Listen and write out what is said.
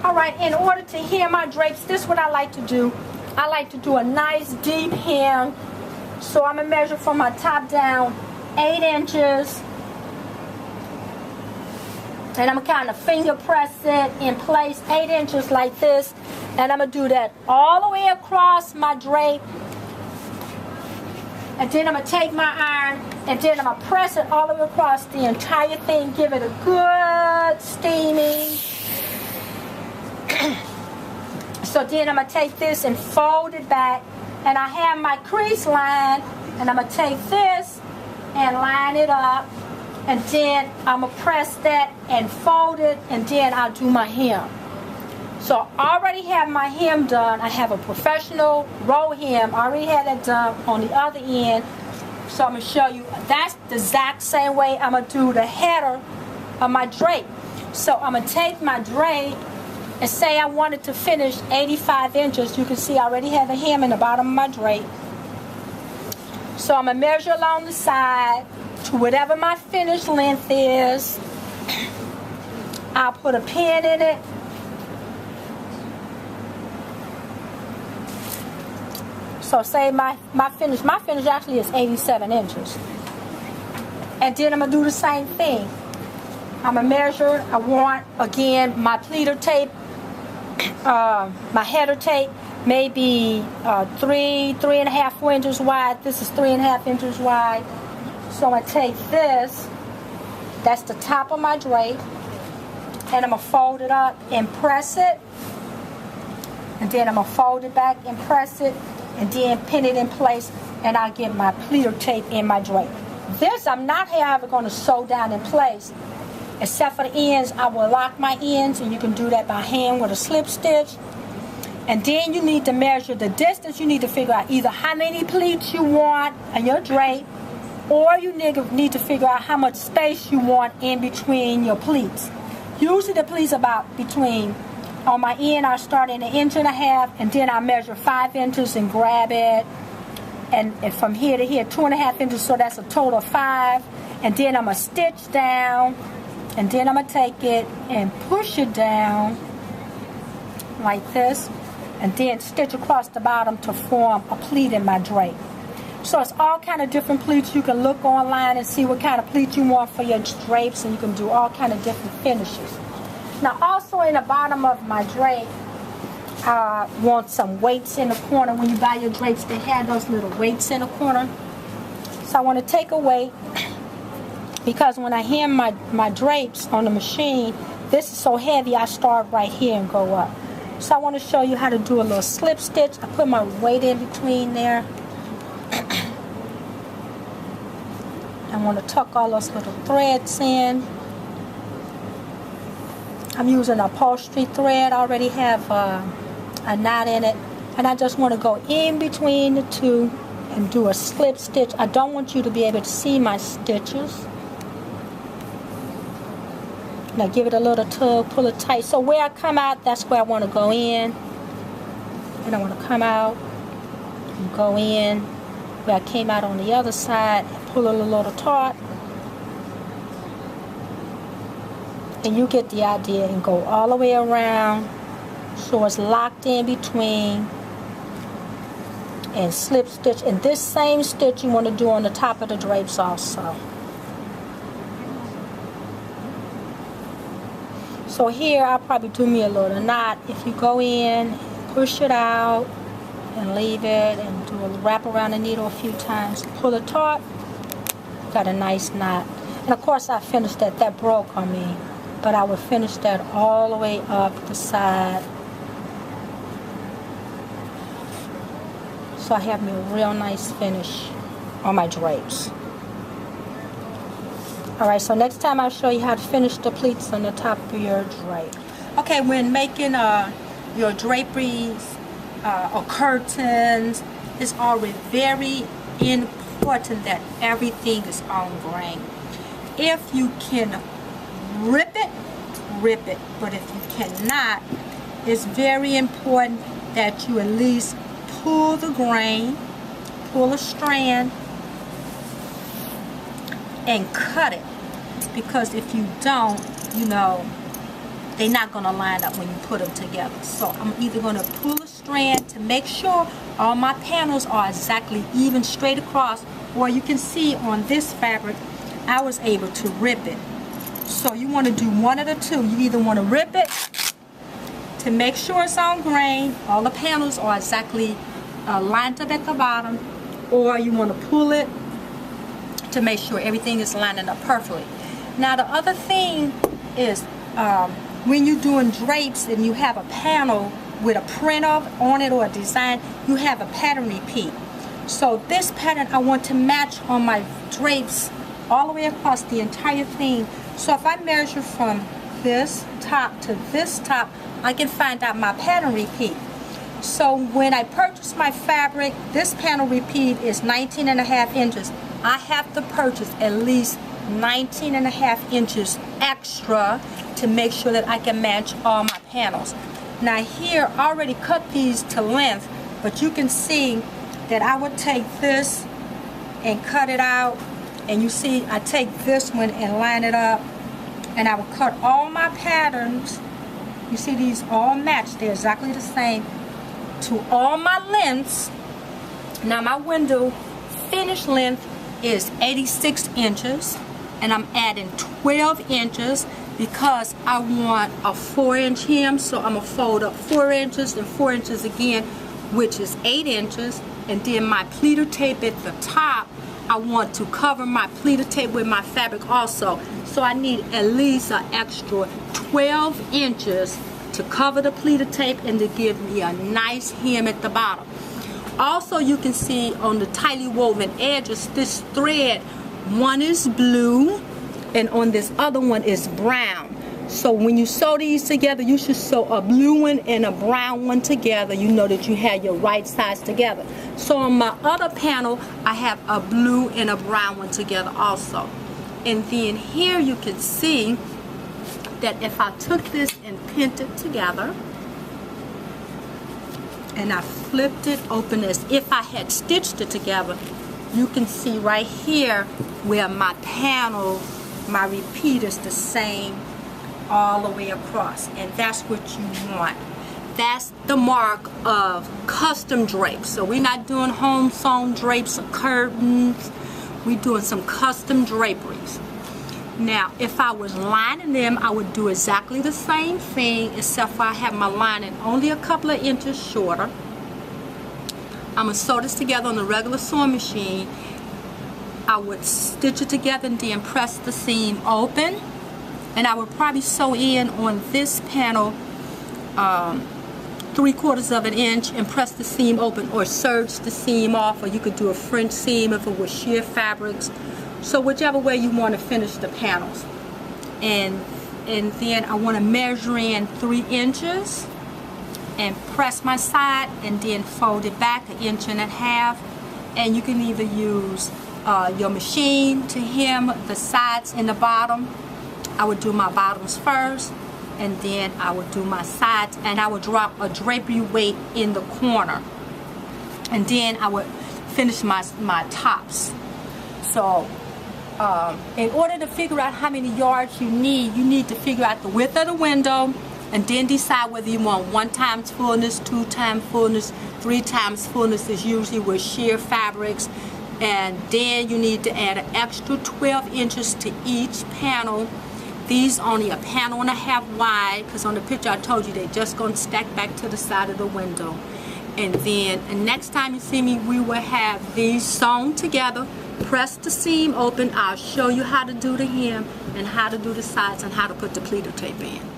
Alright, in order to hem my drapes, this is what I like to do. I like to do a nice deep hem. So I'm going to measure from my top down 8 inches. And I'm going to kind of finger press it in place 8 inches like this. And I'm going to do that all the way across my drape. And then I'm going to take my iron and then I'm going to press it all the way across the entire thing. Give it a good steaming. So then I'm going to take this and fold it back. And I have my crease line. And I'm going to take this and line it up. And then I'm going to press that and fold it. And then I'll do my hem. So I already have my hem done. I have a professional roll hem. I already had that done on the other end. So I'm going to show you. That's the exact same way I'm going to do the header of my drape. So I'm going to take my drape and say I wanted to finish 85 inches. You can see I already have the hem in the bottom of my drape. So I'm going to measure along the side to whatever my finished length is. I'll put a pin in it. So say my finish actually is 87 inches. And then I'm going to do the same thing. I'm going to measure. I want, again, my pleated tape, my header tape, maybe 3.5 inches wide. This is 3.5 inches wide. So I'm going to take this. That's the top of my drape. And I'm going to fold it up and press it. And then I'm going to fold it back and press it. And then pin it in place, and I'll get my pleated tape in my drape. This I'm not, however, going to sew down in place. Except for the ends, I will lock my ends, and you can do that by hand with a slip stitch. And then you need to measure the distance. You need to figure out either how many pleats you want on your drape, or you need to figure out how much space you want in between your pleats. Usually the pleats about between. On my end, I start in 1.5 inches, and then I measure 5 inches and grab it. And from here to here, 2.5 inches, so that's a total of 5. And then I'm going to stitch down, and then I'm going to take it and push it down like this, and then stitch across the bottom to form a pleat in my drape. So it's all kind of different pleats. You can look online and see what kind of pleat you want for your drapes, and you can do all kind of different finishes. Now also in the bottom of my drape, I want some weights in the corner. When you buy your drapes, they have those little weights in the corner. So I want to take a weight, because when I hem my drapes on the machine, this is so heavy I start right here and go up. So I want to show you how to do a little slip stitch. I put my weight in between there. I want to tuck all those little threads in. I'm using upholstery thread. I already have a knot in it. And I just want to go in between the two and do a slip stitch. I don't want you to be able to see my stitches. Now give it a little tug, pull it tight. So where I come out, that's where I want to go in. And I want to come out and go in where I came out on the other side and pull a little taut. And you get the idea, and go all the way around so it's locked in between, and slip stitch. And this same stitch you want to do on the top of the drapes also. So here I'll probably do me a little knot. If you go in, push it out and leave it, and do a wrap around the needle a few times, pull it taut, got a nice knot. And of course I finished that broke on me. But I would finish that all the way up the side. So I have me a real nice finish on my drapes. Alright, so next time I'll show you how to finish the pleats on the top of your drape. Okay, when making your draperies or curtains, it's always very important that everything is on grain. If you can rip it. But if you cannot, it's very important that you at least pull the grain, pull a strand, and cut it. Because if you don't, you know, they're not going to line up when you put them together. So I'm either going to pull a strand to make sure all my panels are exactly even straight across, or you can see on this fabric I was able to rip it. So you want to do one of the two. You either want to rip it to make sure it's on grain, all the panels are exactly lined up at the bottom, or you want to pull it to make sure everything is lining up perfectly. Now the other thing is when you're doing drapes and you have a panel with a print on it or a design, you have a pattern repeat. So this pattern I want to match on my drapes all the way across the entire thing. So if I measure from this top to this top, I can find out my pattern repeat. So when I purchase my fabric, this panel repeat is 19.5 inches. I have to purchase at least 19.5 inches extra to make sure that I can match all my panels. Now here I already cut these to length, but you can see that I would take this and cut it out, and you see I take this one and line it up, and I will cut all my patterns. You see these all match, they're exactly the same to all my lengths. Now my window finished length is 86 inches, and I'm adding 12 inches because I want a 4-inch hem. So I'm gonna fold up 4 inches and 4 inches again, which is 8 inches. And then my pleated tape at the top, I want to cover my pleated tape with my fabric also. So I need at least an extra 12 inches to cover the pleated tape and to give me a nice hem at the bottom. Also, you can see on the tightly woven edges, this thread, one is blue and on this other one is brown. So when you sew these together, you should sew a blue one and a brown one together. You know that you have your right sides together. So on my other panel, I have a blue and a brown one together also. And then here you can see that if I took this and pinned it together, and I flipped it open as if I had stitched it together, you can see right here where my panel, my repeat is the same all the way across, and that's what you want. That's the mark of custom drapes. So we're not doing home sewn drapes or curtains, we're doing some custom draperies. Now if I was lining them, I would do exactly the same thing, except for I have my lining only a couple of inches shorter. I'm going to sew this together on the regular sewing machine. I would stitch it together and then press the seam open, and I would probably sew in on this panel 3/4 of an inch and press the seam open, or serge the seam off, or you could do a French seam if it was sheer fabrics. So whichever way you want to finish the panels. And then I want to measure in 3 inches and press my side and then fold it back 1.5 inches. And you can either use your machine to hem the sides and the bottom. I would do my bottoms first, and then I would do my sides, and I would drop a drapery weight in the corner, and then I would finish my tops. So in order to figure out how many yards you need to figure out the width of the window, and then decide whether you want 1 times fullness, 2 times fullness, 3 times fullness is usually with sheer fabrics. And then you need to add an extra 12 inches to each panel. These only 1.5 panels wide, because on the picture I told you they're just going to stack back to the side of the window. And then next time you see me, we will have these sewn together. Press the seam open. I'll show you how to do the hem and how to do the sides and how to put the pleated tape in.